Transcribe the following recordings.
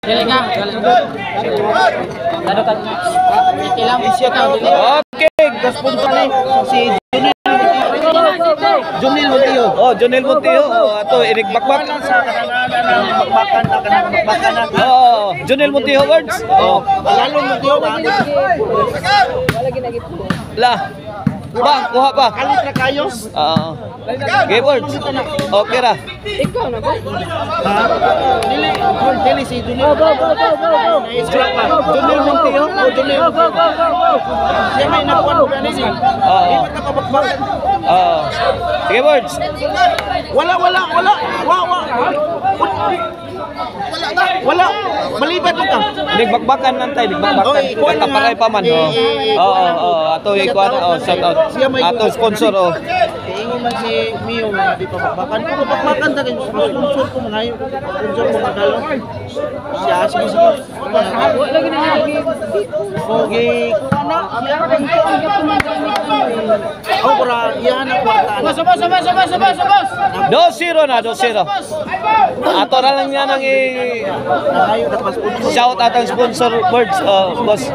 Okay, gaspon pa ni si Junel Montijo. Oh, Junel Montijo. Oh, ato inigbakbak. Oh, Junel Montijo words. Oh, Lalon Montijo. Lah. Ba, kuha pa. Kalit na kayo. Oo. Okay, words. Okay ra. Ikaw na ba? Dili si Junel. Go. Junel Montijo. Junel. Siya may nakuha ba ni si? Oo. Sige, words. Wala. Wala. Malibat ka. Nigbakbakan nantay, nigbakbakan. Kaparay pa man. Oo. Ato ikuan. Shout out. Ato sponsor. Ingon man si Mio di pa bakbakan ko bakbakan ta kay sponsor ko man ayo. Sponsor ko madalo. Siya sige. Wala gid na. Okay. Ana siya ang oh, para iyan ang kwarta. 2-0 na, 2-0. Ato na lang yan ang shout out ang sponsor words, boss.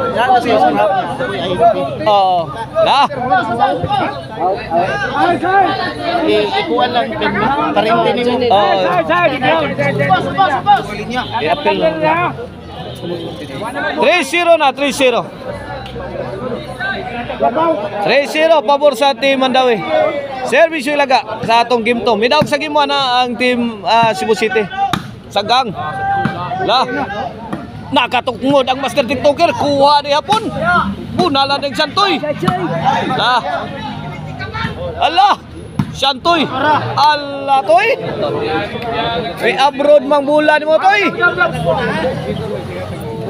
Oo. Na. Ikuan lang parente ni mo. I-appeal lang. 3-0 na, 3-0. 3-0 pabor sa team Mandawi. Service ilaga sa atong game to. Midawag sa game na ang team Cebu City. Sagang. La. Nakatukngod ang master TikToker kuha ni hapon. Bunala ng Santoy. La. Allah. Santoy. Allah toy. May abroad mang bulan mo toy.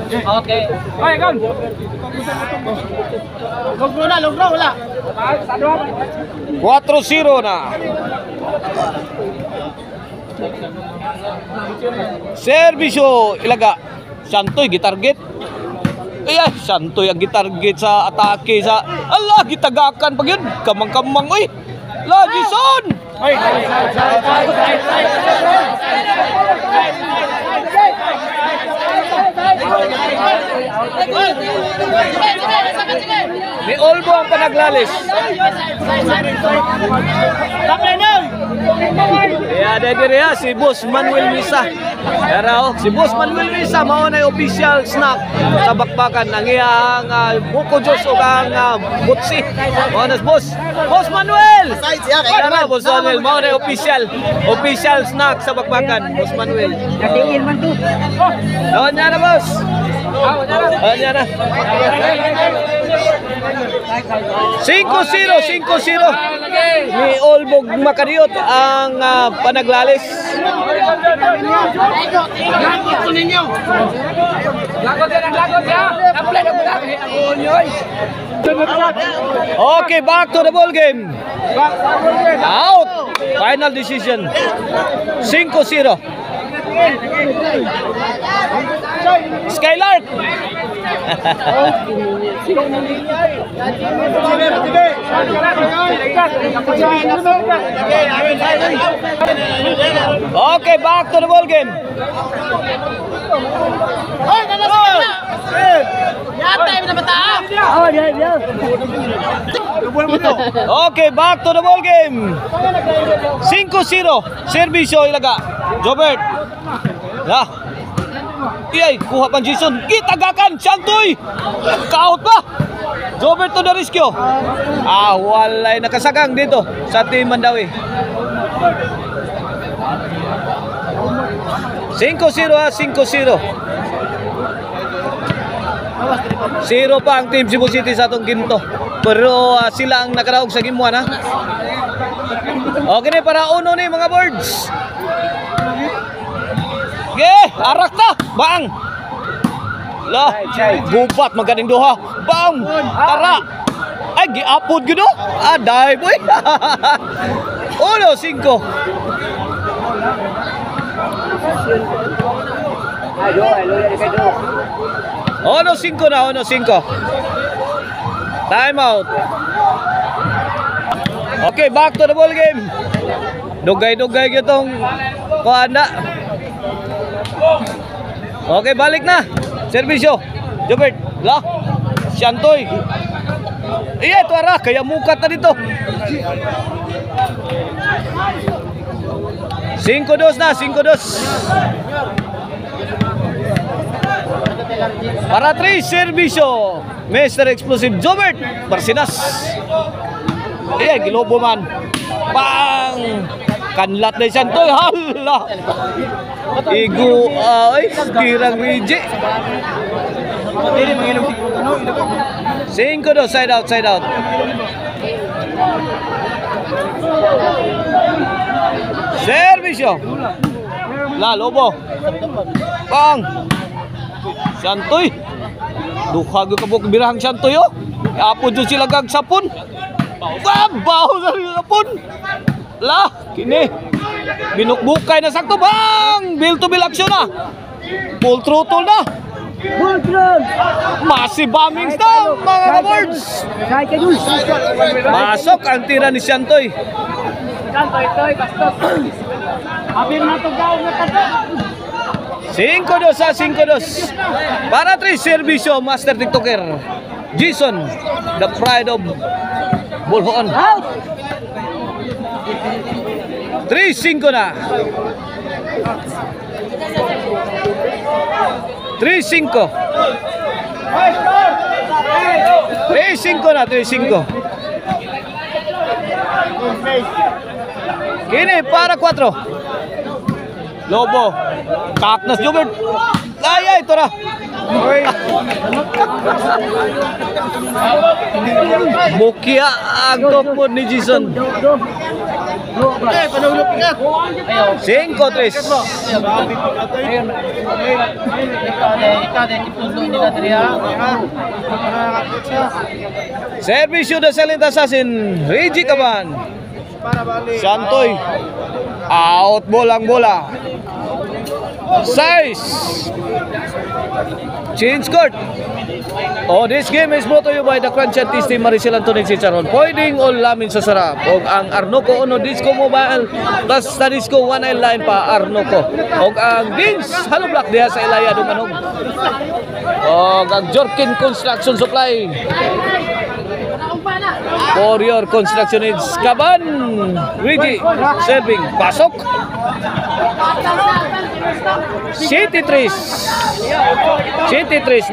Okay. Oy, gon. Logro wala. 4-0 na. Servisyo ilaga. Santoy gitarget. Ay, Santoy ang gitarget sa atake sa Allah gitagakan pag yun. Kamang-kamang oy. Lagison. Oy. Ni Olbo ang panaglalis. Ada diri si Boss Manuel Misa. Pero si Boss Manuel Misa mao na official snack sa bakbakan ng iyang buko juice o ang butsi. Mao na Boss Manuel. Pero Boss Manuel mao na official snack sa bakbakan. Boss Manuel. Katiin man to. Doon na boss. Doon na. 5-0 ni Olbog Makariot ang panaglalis. Okay, back to the ball game. Out. Final decision. 5-0. Skylark. Okay, back to the ball game. Okay, back to the ball game. 5-0. Servisyo ilaga. Jobert. Ya. Iyay, kuha pang Jason. Gitagakan, Santoy. Ka-out pa. Jobert to the rescue. Walay nakasagang dito sa team Mandawi. 5-0. 0 pa ang team Cebu City sa atong game to. Pero sila ang nakaraog sa game 1 ha. Okay na para uno ni mga birds. Arak ta, bang. Lah, gubat maganing duha. Bang, tara. Ay, giapod gyud oh. Aday boy. 1-5. Ono 5 na, 1-5. Time out. Okay, back to the ball game. Dugay-dugay gyud tong kuanda. Okay, balik na. Servisyo. Jobert. La. Siantoy. Iya, ito ara. Kaya mukat na dito. 5-2 na. 5-2. Para 3, servisyo. Mr. Explosive Jobert. Barsinas. Iya, gilobo man. Bang! Kanlat na Siantoy. Hala. Igo. Ay, kirang Rigi. 5-2, side out, side out. Servisyo. La, Lobo. Bang. Siantoy. Dukhag ka buk birahang Siantoy oh. Apo jud sila gag sapon. Babaw sa sapon. La, kini. Binukbukay na sakto bang. Bill to bill action na. Full throttle na. Massive bombings na mga boards. Masok ang tira ni Siantoy. 5-2 sa 5-2. Para 3, servisyo Master TikToker Jason, the pride of Bulhoon. 3-5 na. 3-5. 3-5 na, 3-5. Kini para 4. Lobo. Kaknas Jobert. Ay, ito na. Mukia ang topod ni Jason. 5-3. Servisyo de Silent Assassin Rigi Caban. Siantoy. Out ball ang bola. Size. Change court. Oh, this game is brought to you by the Crunch and Tasty Maricel Antonin Chicharon. Pwedeng o lamin sa sarap. O ang Arnoco Uno Disco Mobile plus sa Disco 1 line pa Arnoco. O ang Dins Halo Black diha sa Ilaya Dumanog. O ang Jorkin Construction Supply. For your construction needs. Caban Rigi serving. Pasok. City 3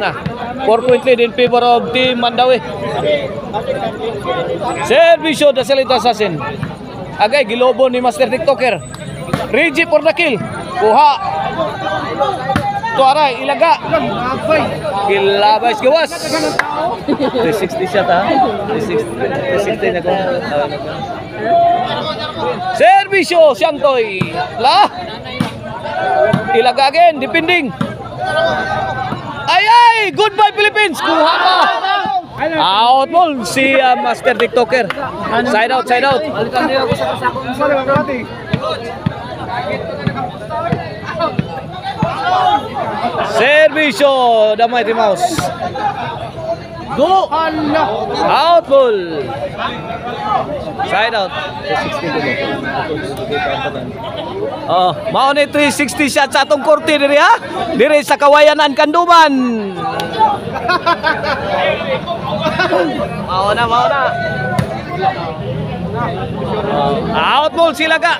na 4.3 in favor of Team Mandawi. Servisyo de Silent Assassin. Agay gilobo ni Master TikToker. Rigi for the kill. Kuha. Tuaray ilaga. Gilabay gawas. 360 siya ta. 360 na ko. Servisyo Siantoy. La. Ilaga again, depending. Ay, goodbye Philippines. Kuha ka. Out ball si Master TikToker. Side out, side out. Servisyo the Mighty Mouse. Go! Out ball. Side out. Oh, mao ni 360 shot sa atong korte diri ha. Diri sa Kawayanan Kanduman. Mao na. Out ball sila ka.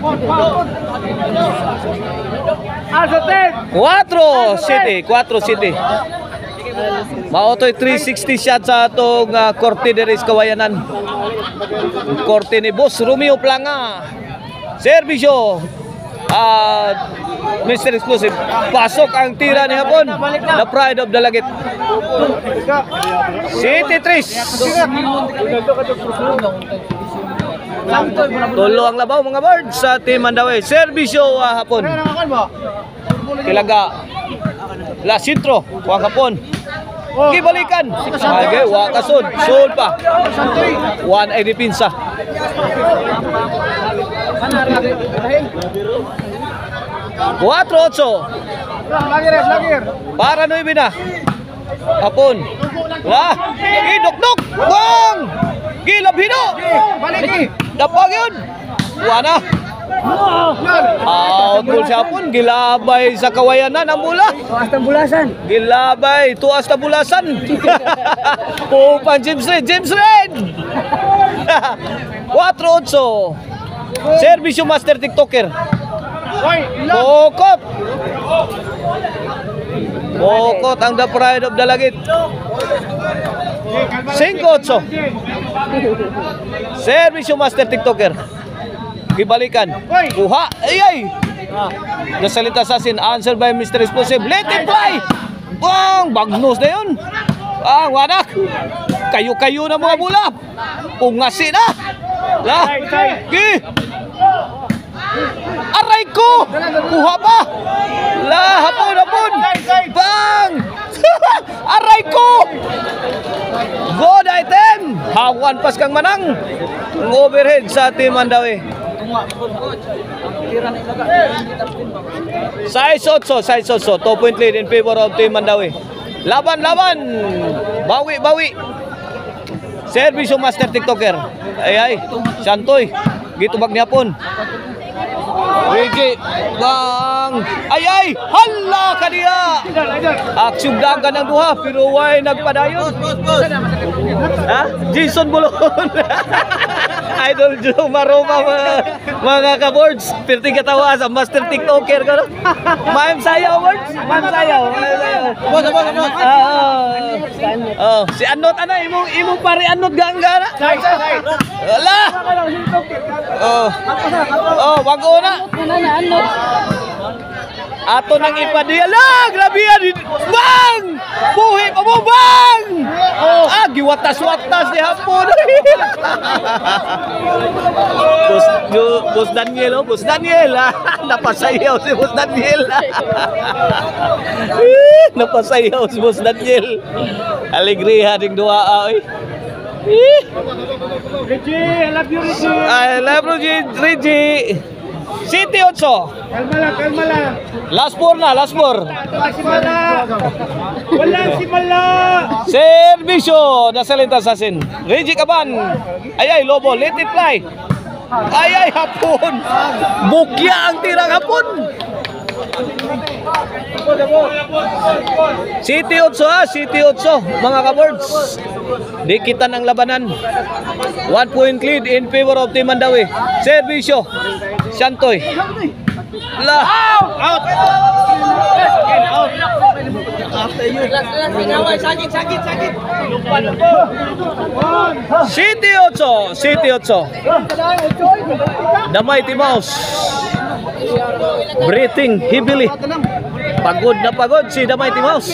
4 City. Mao to'y 360 shot sa atong korte diri sa Kawayanan. Korte ni Boss Romeo Planga. Servisyo Mr. Exclusive. Pasok ang tira ni Hapon. The pride of Dalagit. City 3. Tulo ang labaw mga birds sa Team Mandawi. Servisyo Hapon. Kilaga. La Sintro. Kuang Hapon. Gibalikan. Okay, wakasod. Sold pa. 180 pinsa. 4-8. Para 9 na. Hapon. La. Idok-dok. Bang. Gilabhino. Dapag yun. Wana. Outball siya po, gilabay sa kawayanan ang bola. Tuas ng bulasan. Gilabay, tuas na bulasan. Pupan James Red, James Red. 4-8. Servisyo Master TikToker. Bokot. Bokot ang the pride of Dalagit. 5-8. Servisyo Master TikToker. Gibalikan. Kuha. Ay. Nasalita sa asin. Answer by Mr. Explosive. Let it fly. Bang! Bagnos na yun. Bang! Wanak. Kayo-kayo na mga bola. Ungasi na. Lah. Aray ko. Kuha pa. Lah. Hapon. Bang! Aray ko. Good item. Hawan pas kang manang. Ang overhead sa Team Mandawi. Size 8. 2-point lead in favor of Team Mandawi. Laban. Bawi. Servisyo Master TikToker. Ay. Santoy. Gitubag niya pon. Rigi. Bang. Ay. Hala ka niya. Aksyon ka ng duha. Pero why nagpadayon? Ha? Jason Bulon. Idol Joe Maroma mga ka-boards. Pirting katawa sa Master TikToker ko. Maim sayaw boards. Maim sayaw. Si Anot imong pare Anot gangga na. Wala. Wag na. Ato nang ipadiyala. Grabe yan. Bang! Buhi pa mo, bang! Giwatas-watas ni hapon. Boss Daniel, Boss Daniel. Napasayaw si Boss Daniel. Napasayaw si Boss Daniel. Alegria ding dua. Reggie, I love you, Reggie. I love you, Reggie. City 8. Kalma lang. Last 4 na, last 4. Walang simala. Servisyo Nasalita Assassin. Reggie Caban. Ay, Lobo, let it fly. Ay, hapon. Bukya ang tirang hapon. City 8 City 8 mga ka-boards. Dikitan ang labanan. 1-point lead in favor of Team Mandawi. Servisyo Santoy. Lah. Out. Sakit. City 8. The Mighty Mouse. Breathing heavily. Pagod na pagod si The Mighty Mouse.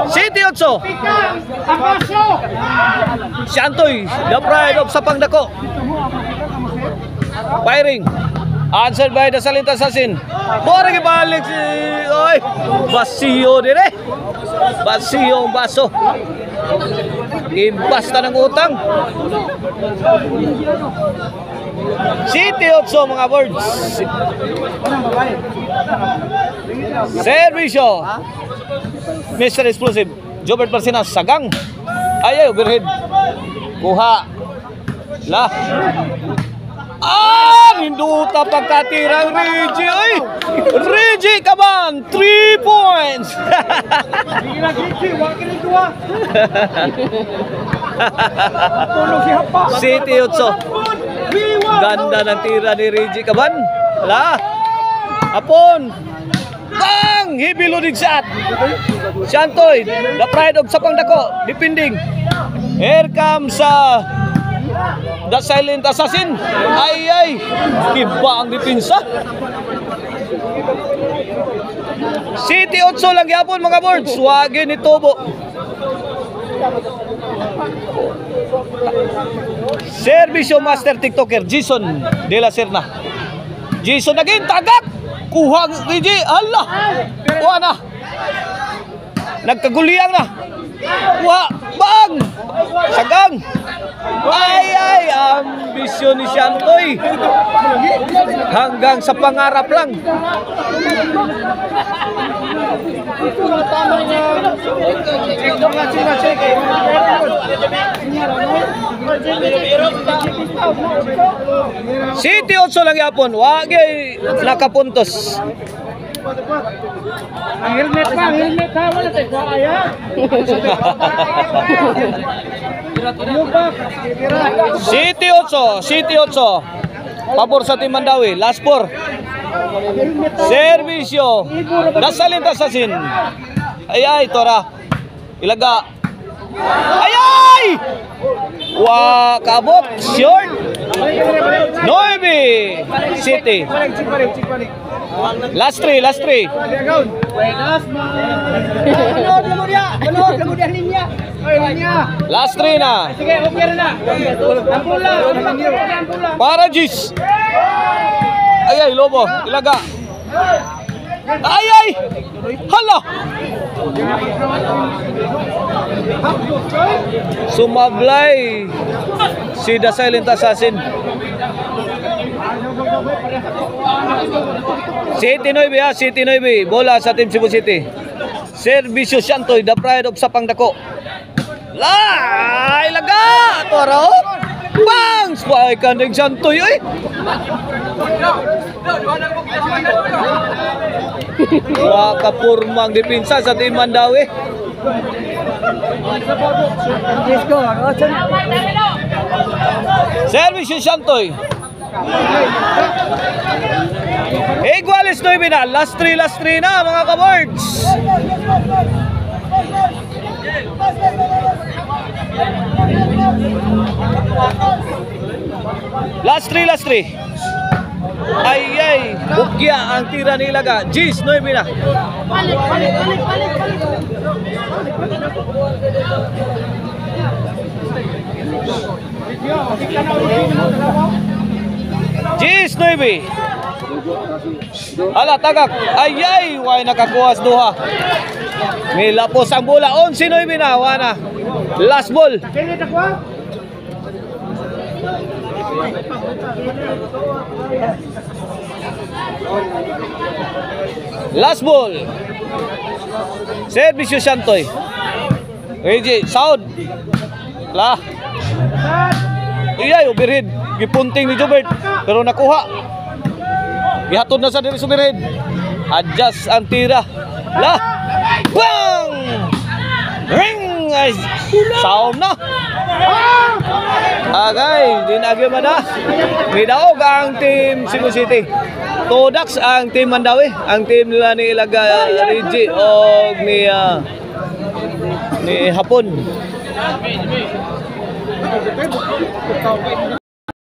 City 8. Santoy, the pride of Sapangdako. Firing. Answered by the Silent Assassin. Bora gibalik si oy. Basiyo dire. Basiyo ang baso. Gibasta ng utang. City 8 mga boards. Servisyo Mr. Explosive Jobert Marcinas sagang. Ay overhead. Kuha. Lah. Ninduta pagkatirang Reggie. Ay! Reggie Caban, 3 points. City 8. Ganda ng tira ni Reggie Caban. Lah. Apon. Bang! Hibilodid shot. Santoy, the pride of Sapangdako, defending. Here comes the Silent Assassin. Ay. Iba ang depensa. City 8 lang yapon mga boards. Wagin ni Tobo. Servisyo Master TikToker Jason De La Serna. Jason again, tagak. Kuha Reggie. Allah. Kuha na. Nagkaguliang na. Kuha. Bang! Sagang! Ay, ambisyon ni Shantoy. Hanggang sa pangarap lang. City 8 lang yapon. Wagay nakapuntos. Ang helmet ha, wala tayo kaya. City 8. Pabor sa Team Mandawi. Last 4. Servisyo. Nasalin Tasasin. Ay, Tora. Ilaga. Ay! Wa kabot. Short. 9. City. Last 3. Last 3 na. Sige, okay na. Ang pula. Para Gis. Ay, Lobo. Ilaga. Ay! Hala! Sumablay si The Silent Assassin. City 9 City 9. Bola sa Team Cebu City. Servisyo Shantoy, the pride of Sapang Dako. Lai laga! Toro! Bang! Spy kandeng Shantoy eh! Makapurmang dipinsa sa Team Mandawi. Servisyo Shantoy. Iguales 9 na. Last 3 na mga kabords. Last 3. Ay, bukya ang tira ni Ilaga. Gis 9 na. Gis 9. Ala tagak. Ay, way nakakuha sa duha. May lapos ang bola. 11-9 na. Wana. Last ball. Last ball. Servisyo Shantoy. Reji, sound. La. Iyay, overhead. Gipunting ni Jobert. Pero nakuha. Gihatod na sa diri sa overhead. Adjust ang tira. La. Bang! Ring! Ay, sound na. Agay, dinagyo man na. May daog ang Team Cebu City. Todax ang Team Mandawi. Ang team nila ni Ilaga Rigi o ni Hapon.